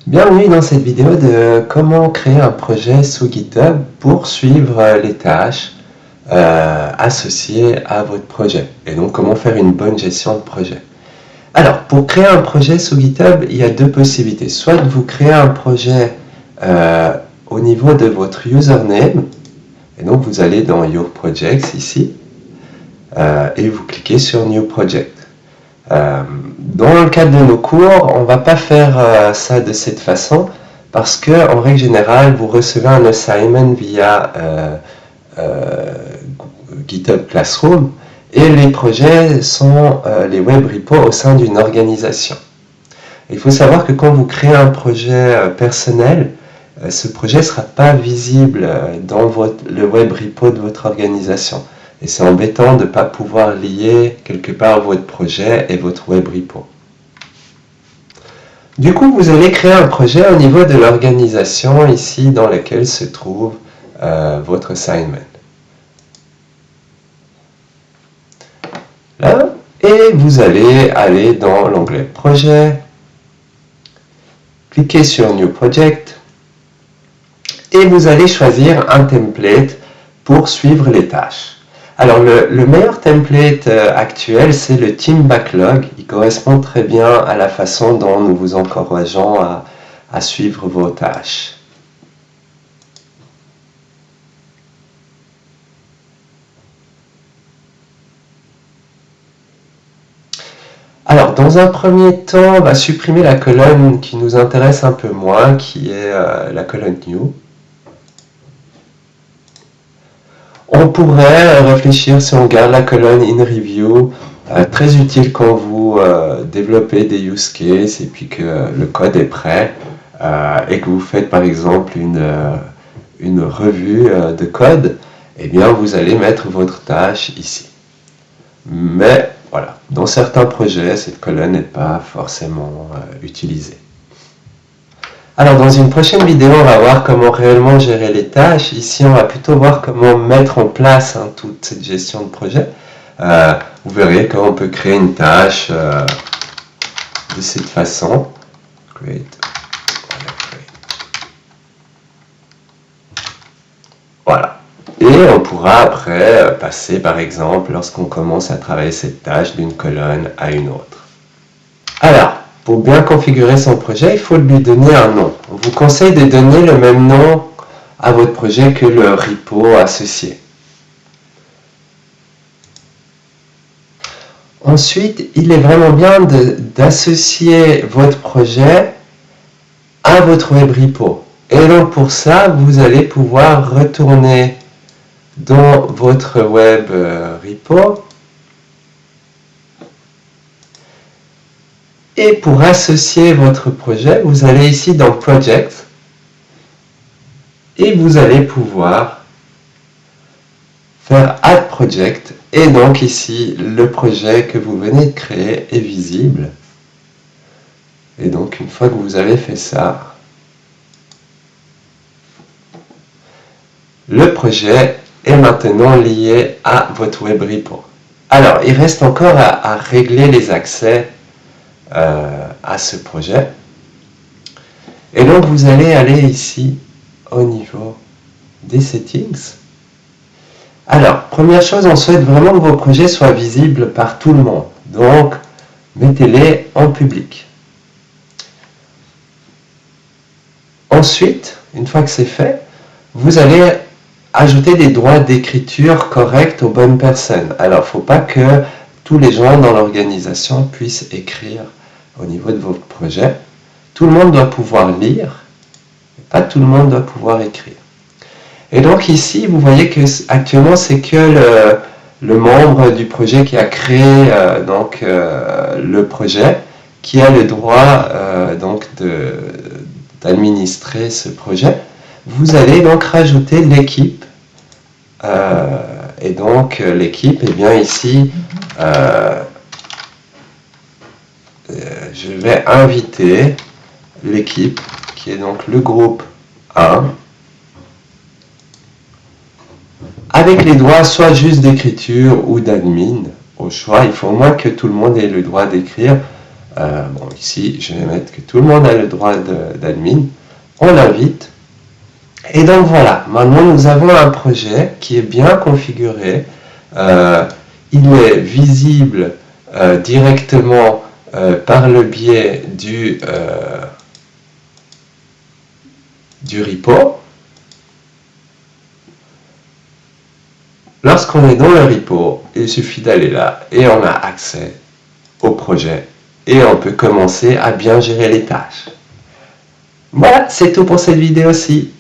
Bienvenue dans cette vidéo de comment créer un projet sous GitHub pour suivre les tâches associées à votre projet et donc comment faire une bonne gestion de projet. Alors, pour créer un projet sous GitHub, il y a deux possibilités. Soit vous créez un projet au niveau de votre username et donc vous allez dans Your Projects ici et vous cliquez sur New Project. Dans le cadre de nos cours, on ne va pas faire ça de cette façon parce que, en règle générale, vous recevez un assignment via GitHub Classroom et les projets sont les web repos au sein d'une organisation. Il faut savoir que quand vous créez un projet personnel, ce projet ne sera pas visible dans le web repo de votre organisation. Et c'est embêtant de ne pas pouvoir lier quelque part votre projet et votre web repo. Du coup, vous allez créer un projet au niveau de l'organisation ici dans laquelle se trouve votre assignment. Là, et vous allez aller dans l'onglet Projet, cliquez sur New Project et vous allez choisir un template pour suivre les tâches. Alors, le meilleur template actuel, c'est le Team Backlog. Il correspond très bien à la façon dont nous vous encourageons à suivre vos tâches. Alors, dans un premier temps, on va supprimer la colonne qui nous intéresse un peu moins, qui est la colonne New. On pourrait réfléchir si on garde la colonne In Review, très utile quand vous développez des use cases et puis que le code est prêt et que vous faites par exemple une revue de code, eh bien vous allez mettre votre tâche ici. Mais voilà, dans certains projets, cette colonne n'est pas forcément utilisée. Alors, dans une prochaine vidéo, on va voir comment réellement gérer les tâches. Ici, on va plutôt voir comment mettre en place toute cette gestion de projet. Vous verrez comment on peut créer une tâche de cette façon. Voilà. Et on pourra après passer, par exemple, lorsqu'on commence à travailler cette tâche d'une colonne à une autre. Alors, pour bien configurer son projet, il faut lui donner un nom. On vous conseille de donner le même nom à votre projet que le repo associé. Ensuite, il est vraiment bien d'associer votre projet à votre web repo. Et donc pour ça, vous allez pouvoir retourner dans votre web repo. Et pour associer votre projet, vous allez ici dans Project et vous allez pouvoir faire Add Project. Et donc ici, le projet que vous venez de créer est visible. Et donc une fois que vous avez fait ça, le projet est maintenant lié à votre web repo. Alors, il reste encore à régler les accès à ce projet. Et donc vous allez aller ici au niveau des settings. Alors, première chose, on souhaite vraiment que vos projets soient visibles par tout le monde. Donc, mettez-les en public. Ensuite, une fois que c'est fait, vous allez ajouter des droits d'écriture corrects aux bonnes personnes. Alors, il ne faut pas que tous les gens dans l'organisation puissent écrire au niveau de votre projet. Tout le monde doit pouvoir lire, mais pas tout le monde doit pouvoir écrire. Et donc ici, vous voyez que actuellement, c'est que le membre du projet qui a créé le projet qui a le droit d'administrer ce projet. Vous allez donc rajouter l'équipe. Et donc l'équipe, eh bien ici, je vais inviter l'équipe qui est donc le groupe 1 avec les droits soit juste d'écriture ou d'admin au choix. Il faut au moins que tout le monde ait le droit d'écrire Bon, ici, je vais mettre que tout le monde a le droit d'admin. On l'invite. Et donc voilà, maintenant nous avons un projet qui est bien configuré. Il est visible directement par le biais du repo. Lorsqu'on est dans le repo, il suffit d'aller là et on a accès au projet et on peut commencer à bien gérer les tâches. Voilà, c'est tout pour cette vidéo-ci.